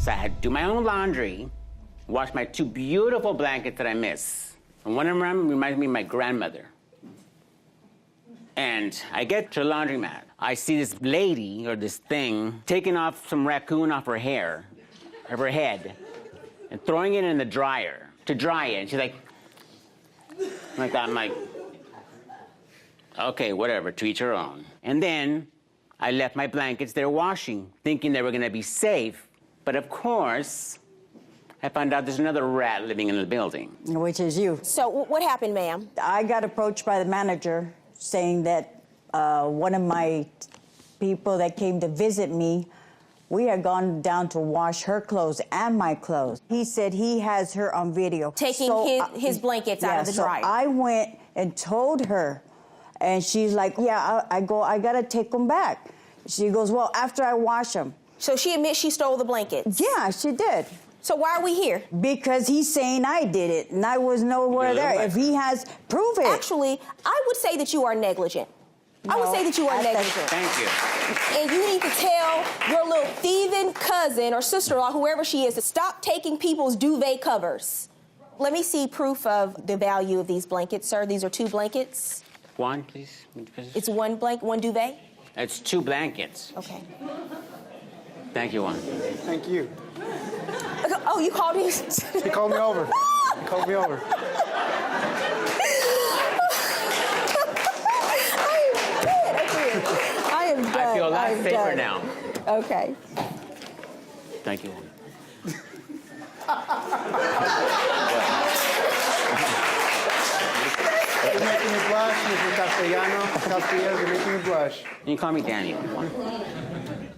So I had to do my own laundry, wash my 2 beautiful blankets that I miss. And one of them reminds me of my grandmother. And I get to the laundromat. I see this lady, or this thing, taking off some raccoon off her hair, of her head, and throwing it in the dryer to dry it. And she's like that. I'm like, okay, whatever, to each her own. And then I left my blankets there washing, thinking they were gonna be safe. But of course, I found out there's another rat living in the building. Which is you. So what happened, ma'am? I got approached by the manager saying that one of my people that came to visit me, we had gone down to wash her clothes and my clothes. He said he has her on video. Taking his blankets out of the dryer. So I went and told her, and she's like, yeah, I gotta take them back. She goes, well, after I wash them. So she admits she stole the blankets? Yeah, she did. So why are we here? Because he's saying I did it, and I was nowhere there. If he has, prove it. Actually, I would say that you are negligent. I would say that you are negligent. Thank you. And you need to tell your little thieving cousin or sister-in-law, whoever she is, to stop taking people's duvet covers. Let me see proof of the value of these blankets, sir. These are 2 blankets. One, please. It's one duvet? It's 2 blankets. Okay. Thank you, Juan. Thank you. Oh, you called me? He called me over. He called me over. I am done. I feel a lot safer now. Okay. Thank you, Juan. You're making me blush, Mr. Castellano. Castellano, you're making me blush. You can call me Daniel.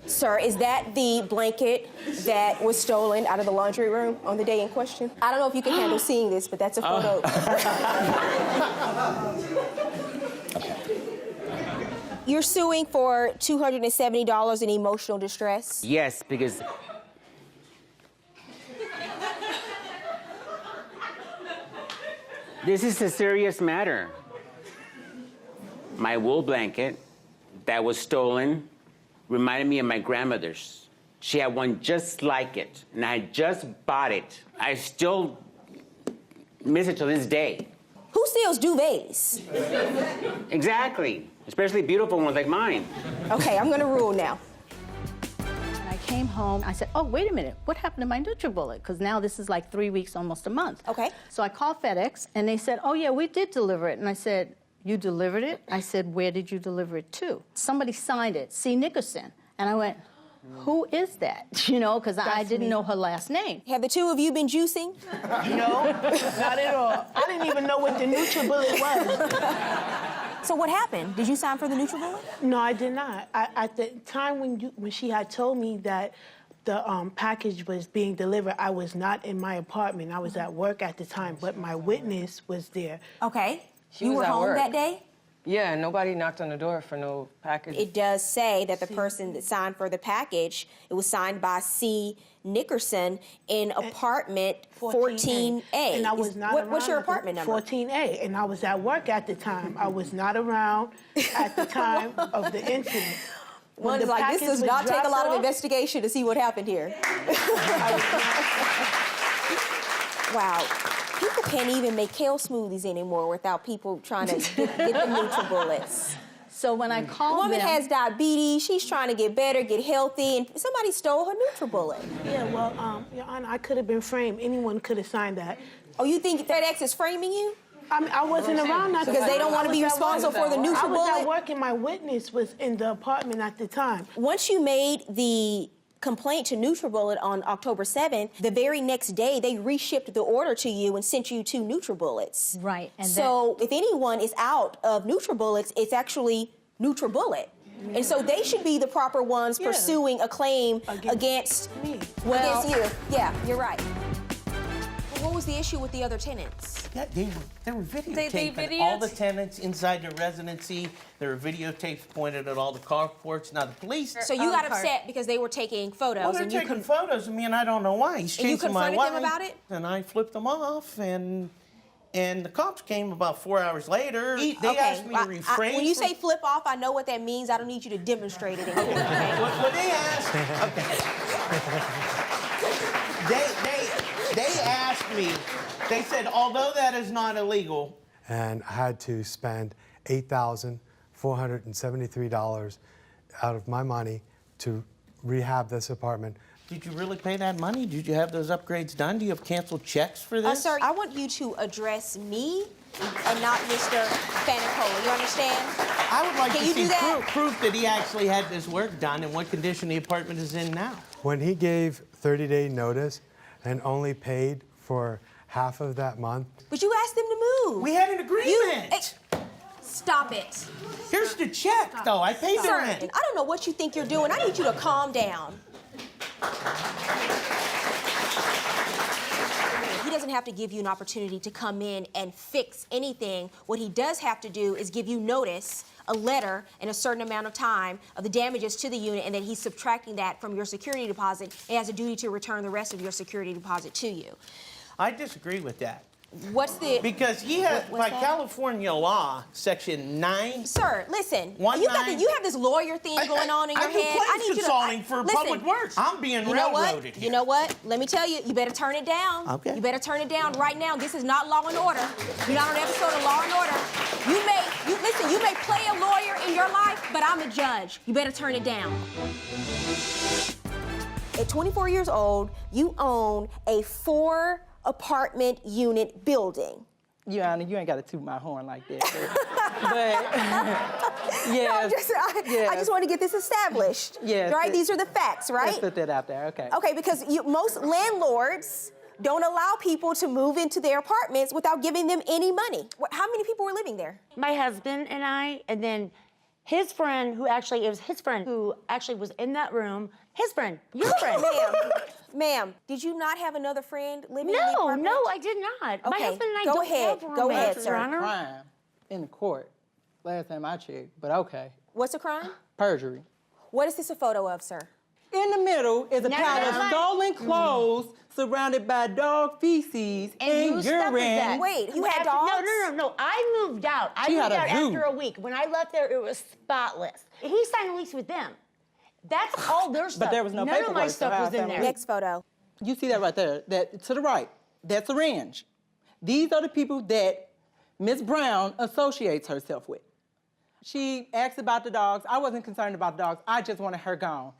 Sir, is that the blanket that was stolen out of the laundry room on the day in question? I don't know if you can handle seeing this, but that's a photo. You're suing for $270 in emotional distress? Yes, because this is a serious matter. My wool blanket that was stolen reminded me of my grandmother's. She had one just like it, and I had just bought it. I still miss it to this day. Who steals duvets? Exactly, especially beautiful ones like mine. Okay, I'm gonna rule now. When I came home, I said, oh, wait a minute, what happened to my NutriBullet? Because now this is like 3 weeks, almost a month. Okay. So I called FedEx, and they said, oh, yeah, we did deliver it. And I said, you delivered it? I said, where did you deliver it to? Somebody signed it, C. Nickerson. And I went, who is that? You know, because I didn't know her last name. Have the 2 of you been juicing? No, not at all. I didn't even know what the NutriBullet was. So what happened? Did you sign for the NutriBullet? No, I did not. At the time when she had told me that the package was being delivered, I was not in my apartment. I was at work at the time, but my witness was there. Okay. She you was were at home work. that day? Yeah, nobody knocked on the door for no package. It does say that the person that signed for the package, it was signed by C. Nickerson in apartment 14A. And I was not around. What's your apartment number? 14A, and I was at work at the time. I was not around at the time of the incident. One is like, this does not take a lot of investigation to see what happened here. Wow. People can't even make kale smoothies anymore without people trying to get the NutriBullets. So when I called The woman them, has diabetes, she's trying to get better, get healthy, and somebody stole her NutriBullet. Yeah, well, Your Honor, I could have been framed. Anyone could have signed that. Oh, you think FedEx is framing you? I mean, I wasn't around at the Because they time. don't want to be responsible for the I was at NutriBullet? work and my witness was in the apartment at the time. Once you made the complaint to NutriBullet on October 7th, the very next day they reshipped the order to you and sent you 2 NutriBullets. Right, and so if anyone is out of NutriBullets, it's actually NutriBullet. And so they should be the proper ones pursuing a claim against me. Against you. Yeah, you're right. What was the issue with the other tenants? Yeah, they were videotaping all the tenants inside their residency. There were videotapes pointed at all the carports. Now, the police... So you got upset because they were taking photos. Well, they're taking photos of me, and I don't know why. He's chasing my wife. And you confronted them about it? And I flipped them off, and the cops came about 4 hours later. They asked me to refrain when you say flip off, I know what that means. I don't need you to demonstrate it anymore. Okay? What they asked... Okay. They asked me, they said, although that is not illegal. And I had to spend $8,473 out of my money to rehab this apartment. Did you really pay that money? Did you have those upgrades done? Do you have canceled checks for this? Sir, I want you to address me and not Mr. Fanicola. You understand? I would like Can to you see do that? proof that he actually had this work done and what condition the apartment is in now. When he gave 30-day notice and only paid for half of that month, But you asked them to move. We had an agreement. Stop it. Here's the check, though. I paid the Sir, rent. I don't know what you think you're doing. I need you to calm down. He doesn't have to give you an opportunity to come in and fix anything. What he does have to do is give you notice, a letter, in a certain amount of time of the damages to the unit, and then he's subtracting that from your security deposit. He has a duty to return the rest of your security deposit to you. I disagree with that. What's the... Because he has, What's by that? California law, Section 9. Sir, listen. One you nine. You have this lawyer thing going on in your I do head. claims consulting for listen, public works. I'm being you know what? railroaded here. You know what? Let me tell you. You better turn it down. Okay. You better turn it down right now. This is not Law and Order. You're not on an episode of Law and Order. Listen. You may play a lawyer in your life, but I'm a judge. You better turn it down. At 24 years old, you own a 4-apartment unit building. Your Honor, you ain't got to toot my horn like that. But yes, I just want to get this established. Yes. Right? These are the facts, right? Let's put that out there, okay. Okay, because most landlords don't allow people to move into their apartments without giving them any money. How many people were living there? My husband and I, and then his friend, it was his friend who actually was in that room. His friend, your friend. Ma'am, did you not have another friend living in the apartment? No, I did not. My Okay, husband and I go don't ahead. have Go ahead, roommates, sir. Your Honor. Crime in the court, last time I checked, but okay. What's a crime? Perjury. What is this a photo of, sir? In the middle is a pile of stolen clothes surrounded by dog feces and whose stuff is that? urine. Wait, you had dogs? No. I moved out. I She moved had a out zoo. after a week. When I left there, it was spotless. He signed a lease with them. That's all their stuff. But there was no None of my paperwork, so stuff how was is in that there. legal? Next photo. You see that right there? That to the right, that's a range. These are the people that Ms. Brown associates herself with. She asked about the dogs. I wasn't concerned about the dogs. I just wanted her gone.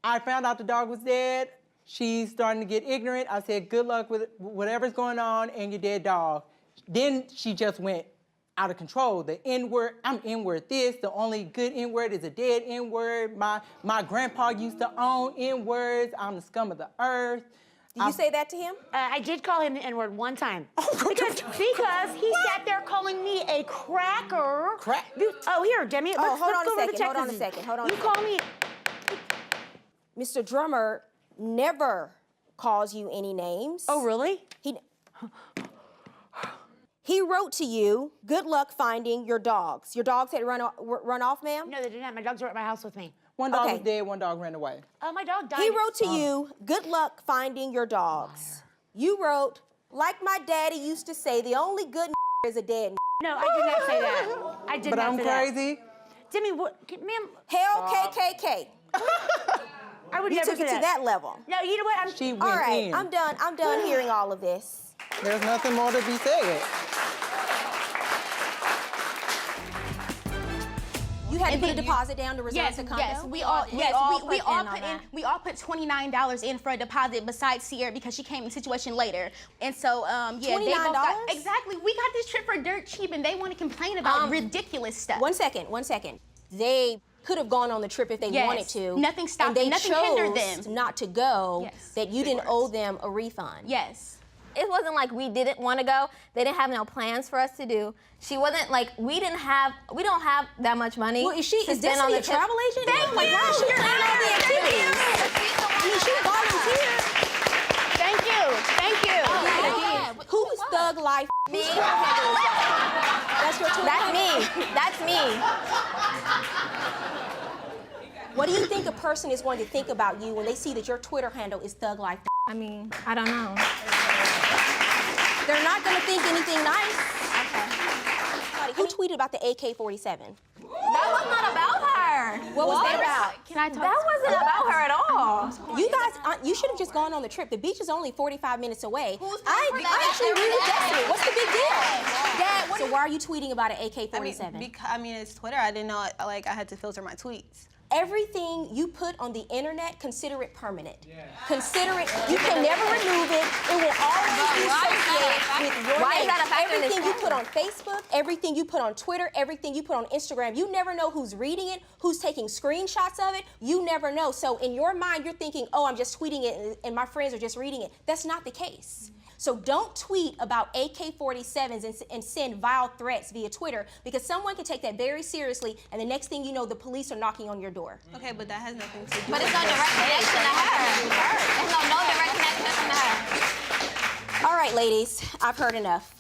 I found out the dog was dead. She's starting to get ignorant. I said, good luck with whatever's going on and your dead dog. Then she just went out of control. The N-word, I'm N-word this. The only good N-word is a dead N-word. My grandpa used to own N-words. I'm the scum of the earth. Did you say that to him? I did call him the N-word one time. Because he sat there calling me a cracker. Here, Demi. Oh, hold on a go over the second, hold on a Texas. second, hold on a You second. call me. Mr. Drummer never calls you any names. Oh, really? He wrote to you, good luck finding your dogs. Your dogs had run off, ma'am? No, they didn't have. My dogs were at my house with me. One dog Okay. was dead, one dog ran away. My dog died. He wrote to you, good luck finding your dogs. You wrote, like my daddy used to say, the only good is a dead. No, I did not say that. I did But not I'm say crazy. that. Demi, what, ma'am? Hell KKK. I would You never took say it to that level. No, you know what? She went All right, in. I'm done hearing all of this. There's nothing more to be said. You had to put a deposit down to reserve the condo? Yes, we all put $29 in for a deposit besides Sierra because she came in the situation later. And so they both got $29? exactly. We got this trip for dirt cheap and they want to complain about ridiculous stuff. One second. They could have gone on the trip if they wanted to. Nothing stopped and they them. Nothing hindered them. chose not to go. Yes. That you didn't owe them a refund. Yes. It wasn't like we didn't want to go. They didn't have no plans for us to do. She wasn't like we don't have that much money. Well, is to Destiny spend on the a travel agent? Thank Like, you. how she plan all the activities? I mean, she volunteered. Thank you. Who's Thug Life? Me. That's your Twitter handle? That's me. What do you think a person is going to think about you when they see that your Twitter handle is Thug Life? I mean, I don't know. They're not going to think anything nice. Okay. Who tweeted about the AK-47? That was not about her. her? What was that about? Can I talk? That wasn't about her at all. You guys, you should have just gone on the trip. The beach is only 45 minutes away. I actually that? really tested it. What's the big deal? Dad, so why are you tweeting about an AK-47? I mean, it's Twitter. I didn't know, like, I had to filter my tweets. Everything you put on the internet, consider it permanent. Consider it, you can never remove it. It will always be associated with your name. Everything you put on Facebook, everything you put on Twitter, everything you put on Instagram, you never know who's reading it, who's taking screenshots of it. You never know. So in your mind, you're thinking, oh, I'm just tweeting it and my friends are just reading it. That's not the case. So don't tweet about AK-47s and send vile threats via Twitter, because someone can take that very seriously, and the next thing you know, the police are knocking on your door. Okay, but that has nothing to do But with it's no direct connection to her. There's no direct connection to her. All right, ladies, I've heard enough.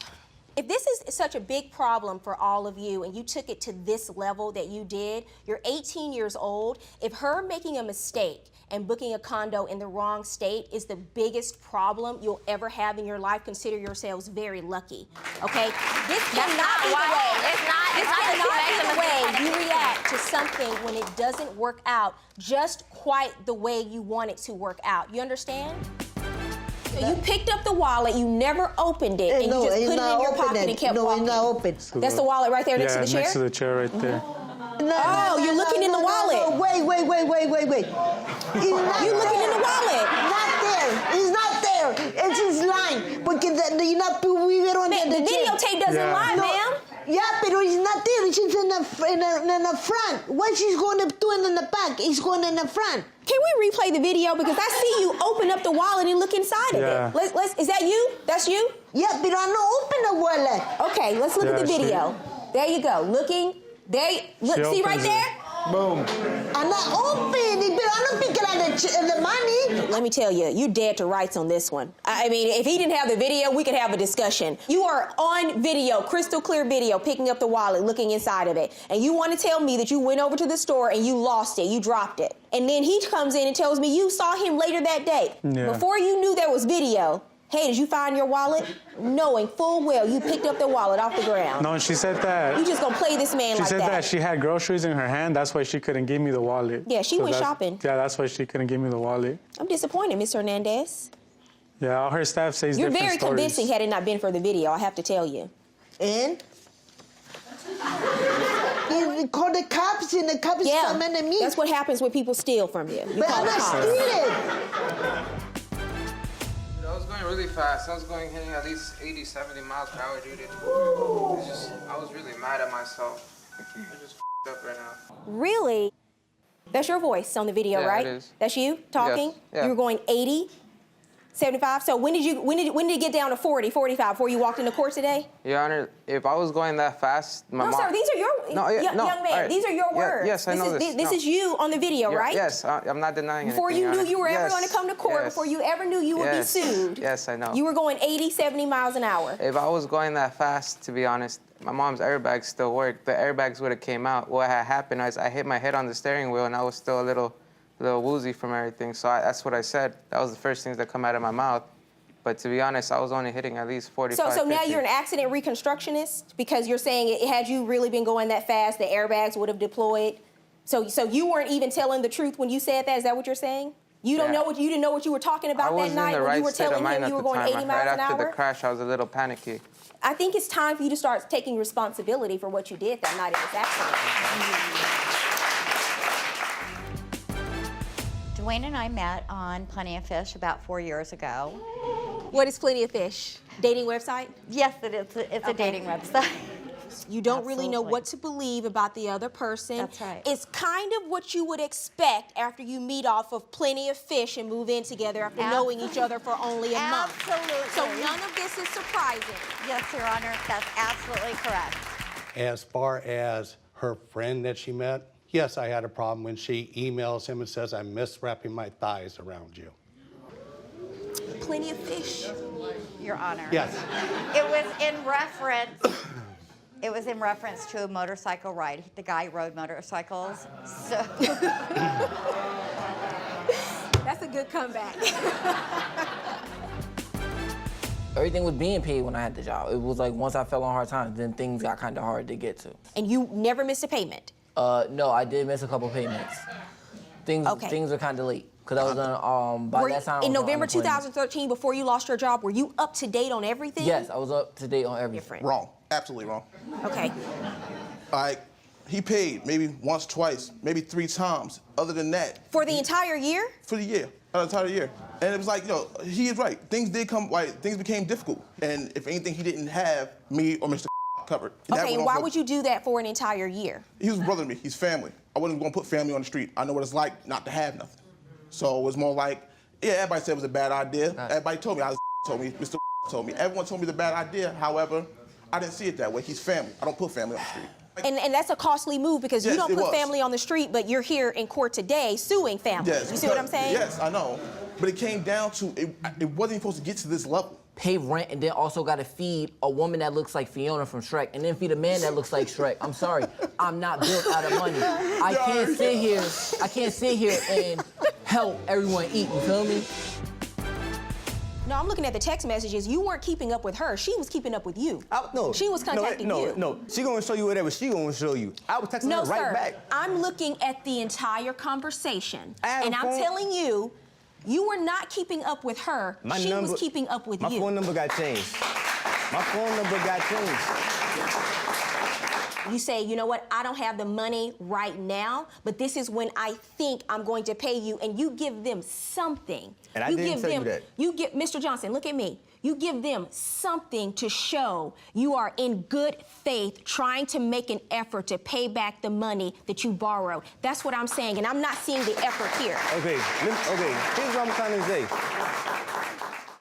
If this is such a big problem for all of you and you took it to this level that you did, you're 18 years old, if her making a mistake and booking a condo in the wrong state is the biggest problem you'll ever have in your life, consider yourselves very lucky, okay? This cannot be the way you react to something when it doesn't work out just quite the way you want it to work out. You understand? So you picked up the wallet, you never opened it, and you just put it in your pocket and kept walking. No, it's not open. That's the wallet right there next to the chair? Yeah, next to the chair right there. You're looking in the wallet. Wait. You're looking in the wallet. Not there. It's not there. It's his line. Porque you're not the videotape doesn't lie, ma'am. Yeah, but it's not there. It's just in the front. What she's going to do in the back? It's going in the front. Can we replay the video? Because I see you open up the wallet and look inside of it. Is that you? That's you? Yeah, but I don't open the wallet. Okay, let's look at the video. There you go. Looking. There. Look. See right there? Boom. I'm not open, but I don't pick it out the money. Let me tell you, you're dead to rights on this one. I mean, if he didn't have the video, we could have a discussion. You are on video, crystal clear video, picking up the wallet, looking inside of it. And you want to tell me that you went over to the store and you lost it, you dropped it. And then he comes in and tells me you saw him later that day. Yeah. Before you knew there was video. Hey, did you find your wallet? Knowing full well you picked up the wallet off the ground. No, she said that. You just gonna play this man like that. She said that she had groceries in her hand. That's why she couldn't give me the wallet. Yeah, she went shopping. Yeah, that's why she couldn't give me the wallet. I'm disappointed, Ms. Hernandez. Yeah, all her staff says You're different very stories. convincing had it not been for the video, I have to tell you. And? You call the cops and the cops come in to me. That's what happens when people steal from you. But I'm not stealing. I was going really fast. I was hitting at least 80, 70 miles per hour, dude. I was really mad at myself. I just f***ed up right now. Really? That's your voice on the video, right? It is. That's you talking? Yes. Yeah. You were going 80, 75? So when did it get down to 40, 45 before you walked into court today? Your Honor, if I was going that fast, my mom... No, sir, these are your... young man, right. these are your words. Yes, I know this. This is you on the video, right? Yes, I'm not denying anything, Before you Your knew Honor. you were ever going to come to court, before you ever knew you would be sued. Yes, I know. You were going 80, 70 miles an hour. If I was going that fast, to be honest, my mom's airbags still work. The airbags would have came out. What had happened is I hit my head on the steering wheel, and I was still a little woozy from everything. So that's what I said. That was the first things that come out of my mouth. But to be honest, I was only hitting at least 45, So now 50. you're an accident reconstructionist because you're saying had you really been going that fast, the airbags would have deployed. So you weren't even telling the truth when you said that. Is that what you're saying? You don't know what you didn't know what you were talking about that night when you were telling him you were going 80 miles an hour. Right after the crash, I was a little panicky. I think it's time for you to start taking responsibility for what you did that night at this accident. Dwayne and I met on Plenty of Fish about 4 years ago. What is Plenty of Fish? Dating website? Yes, it is. It's a dating website. You don't really know what to believe about the other person. That's right. It's kind of what you would expect after you meet off of Plenty of Fish and move in together after knowing each other for only a month. Absolutely. So none of this is surprising. Yes, Your Honor, that's absolutely correct. As far as her friend that she met, yes, I had a problem when she emails him and says, I'm miswrapping my thighs around you. Plenty of Fish. Your Honor. Yes. It was in reference to a motorcycle ride. The guy rode motorcycles, so. That's a good comeback. Everything was being paid when I had the job. It was like once I fell on hard times, then things got kind of hard to get to. And you never missed a payment? No, I did miss a couple payments. Things are kind of late. Because I was on, by that time, in November 2013, before you lost your job, were you up to date on everything? Yes, I was up to date on everything. Wrong. Absolutely wrong. Okay. He paid maybe once, twice, maybe 3 times. Other than that. For the entire year? For the year. The entire year. And it was like, he is right. Things became difficult. And if anything, he didn't have me or Mr. covered. Okay, and why would you do that for an entire year? He was a brother to me. He's family. I wasn't going to put family on the street. I know what it's like not to have nothing. So it was more like, yeah, everybody said it was a bad idea. Everybody told me, Mr. told me. Everyone told me it's a bad idea. However, I didn't see it that way. He's family. I don't put family on the street. And that's a costly move because you don't put family on the street, but you're here in court today suing family. Yes, you see what I'm saying? Yes, I know. But it came down to, it wasn't supposed to get to this level. Pay rent and then also got to feed a woman that looks like Fiona from Shrek and then feed a man that looks like Shrek. I'm sorry, I'm not built out of money. I can't sit here and help everyone eat, you feel me? No, I'm looking at the text messages. You weren't keeping up with her. She was keeping up with you. No. She was contacting you. No. She gonna show you whatever she gonna show you. I was texting her right back. I'm looking at the entire conversation. And I'm telling you, you were not keeping up with her. She was keeping up with you. My phone number got changed. My phone number got changed. You say, you know what, I don't have the money right now, but this is when I think I'm going to pay you, and you give them something. And I didn't tell you that. You give, Mr. Johnson, look at me. You give them something to show you are in good faith trying to make an effort to pay back the money that you borrowed. That's what I'm saying, and I'm not seeing the effort here. Okay, here's what I'm trying to say.